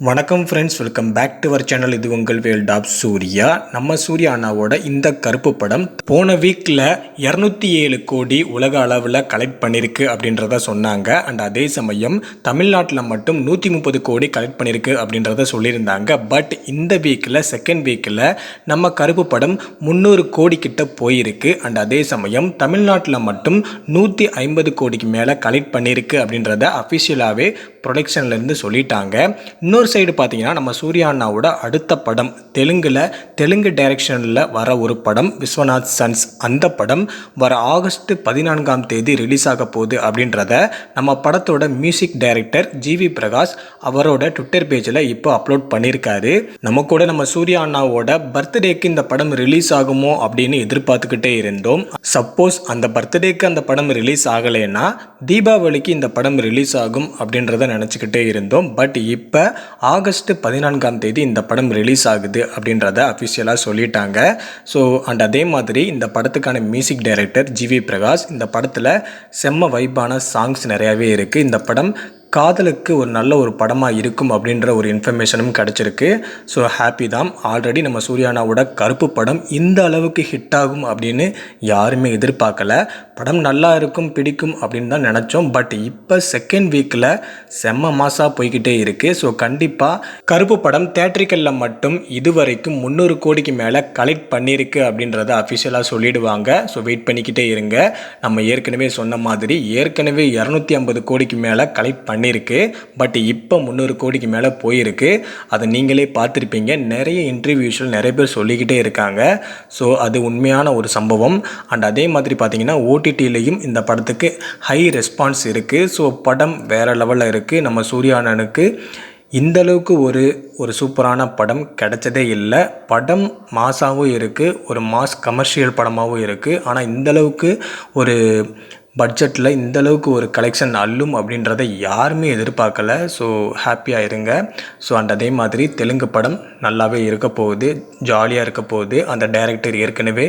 வணக்கம் friends, welcome back to our channel. இது உங்கள் வேல்ட் ஆஃப் சூர்யா. நம்ம சூர்யா அண்ணாவோட இந்த கருப்பு படம் போன வீக்கில் 207 கோடி உலக அளவில் கலெக்ட் பண்ணியிருக்கு அப்படின்றத சொன்னாங்க. அண்ட் அதே சமயம் தமிழ்நாட்டில் மட்டும் 130 கோடி கலெக்ட் பண்ணியிருக்கு அப்படின்றத சொல்லியிருந்தாங்க. பட் இந்த வீக்கில் செகண்ட் வீக்கில் நம்ம கருப்பு படம் 300 கோடி கிட்ட போயிருக்கு. அண்ட் அதே சமயம் தமிழ்நாட்டில் மட்டும் 150 கோடிக்கு மேலே கலெக்ட் பண்ணியிருக்கு அப்படின்றத அஃபிஷியலாகவே ப்ரொடக்ஷன்லேருந்து சொல்லிட்டாங்க. இன்னொரு சைடு பார்த்தீங்கன்னா நம்ம சூர்யா அண்ணாவோட அடுத்த படம் தெலுங்கு டைரக்ஷனில் வர ஒரு படம் விஸ்வநாத் சன்ஸ். அந்த படம் வர ஆகஸ்ட் 14 ரிலீஸ் ஆக போகுது அப்படின்றத நம்ம படத்தோட மியூசிக் டைரக்டர் ஜிவி பிரகாஷ் அவரோட ட்விட்டர் பேஜில் இப்போ அப்லோட் பண்ணியிருக்காரு. நம்ம சூர்யா அண்ணாவோட பர்த்டேக்கு இந்த படம் ரிலீஸ் ஆகுமோ அப்படின்னு எதிர்பார்த்துக்கிட்டே இருந்தோம். சப்போஸ் அந்த பர்த்டேக்கு அந்த படம் ரிலீஸ் ஆகலைன்னா தீபாவளிக்கு இந்த படம் ரிலீஸ் ஆகும் அப்படின்றத நினச்சிக்கிட்டே இருந்தோம். பட் இப்போ ஆகஸ்ட் 14 இந்த படம் ரிலீஸ் ஆகுது அப்படின்றத அஃபிஷியலாக சொல்லிட்டாங்க. ஸோ அண்ட் அதே மாதிரி இந்த படத்துக்கான மியூசிக் டைரக்டர் ஜிவி பிரகாஷ். இந்த படத்தில் செம்ம வைப்பான சாங்ஸ் நிறையாவே இருக்குது. இந்த படம் காதலுக்கு ஒரு நல்ல ஒரு படமாக இருக்கும் அப்படின்ற ஒரு இன்ஃபர்மேஷனும் கிடச்சிருக்கு. ஸோ ஹாப்பி தான். ஆல்ரெடி நம்ம சூர்யானாவோட கருப்பு படம் இந்த அளவுக்கு ஹிட் ஆகும் அப்படின்னு யாருமே எதிர்பார்க்கல. படம் நல்லா இருக்கும், பிடிக்கும் அப்படின்னு தான் நினச்சோம். பட் இப்போ செகண்ட் வீக்கில் செம்ம மாசாக போய்கிட்டே இருக்குது. ஸோ கண்டிப்பாக கருப்பு படம் தேட்ரிக்கலில் மட்டும் இதுவரைக்கும் 300 கோடிக்கு மேலே கலெக்ட் பண்ணியிருக்கு அப்படின்றத அஃபிஷியலாக சொல்லிடுவாங்க. ஸோ வெயிட் பண்ணிக்கிட்டே இருங்க. நம்ம ஏற்கனவே சொன்ன மாதிரி 250 கோடிக்கு மேலே கலெக்ட் பண்ணியிருக்கு. பட் இப்போ 300 கோடிக்கு மேலே போயிருக்கு. அதை நீங்களே பார்த்துருப்பீங்க. நிறைய இன்டர்வியூஸில் நிறைய பேர் சொல்லிக்கிட்டே இருக்காங்க. ஸோ அது உண்மையான ஒரு சம்பவம். அண்ட் அதே மாதிரி பார்த்தீங்கன்னா ஓடிடிலையும் இந்த படத்துக்கு ஹை ரெஸ்பான்ஸ் இருக்குது. ஸோ படம் வேறு லெவலில் இருக்குது. நம்ம சூர்யா அண்ணனுக்கு இந்தளவுக்கு ஒரு சூப்பரான படம் கிடைச்சதே இல்லை. படம் மாசாகவும் இருக்குது, ஒரு மாஸ் கமர்ஷியல் படமாகவும் இருக்குது. ஆனால் இந்தளவுக்கு ஒரு பட்ஜெட்டில் இந்தளவுக்கு ஒரு கலெக்ஷன் அள்ளும் அப்படின்றத யாருமே எதிர்பார்க்கல. ஸோ ஹாப்பியாக இருங்க. ஸோ அண்ட் அதே மாதிரி தெலுங்கு படம் நல்லாவே இருக்க போகுது, ஜாலியாக இருக்க போகுது. அந்த டைரக்டர் ஏற்கனவே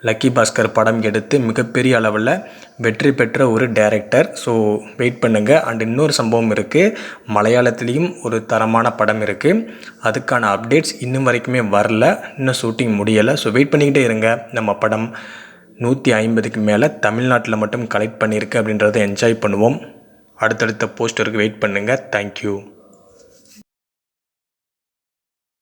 லக்கி பாஸ்கர் படம் எடுத்து மிகப்பெரிய அளவில் வெற்றி பெற்ற ஒரு டைரக்டர். ஸோ வெயிட் பண்ணுங்கள். அண்ட் இன்னொரு சம்பவம் இருக்குது, மலையாளத்துலேயும் ஒரு தரமான படம் இருக்குது. அதுக்கான அப்டேட்ஸ் இன்னும் வரைக்குமே வரல, இன்னும் ஷூட்டிங் முடியலை. ஸோ வெயிட் பண்ணிக்கிட்டே இருங்க. நம்ம படம் 150க்கு மேலே தமிழ்நாட்டில் மட்டும் கலெக்ட் பண்ணியிருக்கு அப்படின்றத என்ஜாய் பண்ணுவோம். அடுத்தடுத்த போஸ்டருக்கு வெயிட் பண்ணுங்கள். தேங்க்யூ.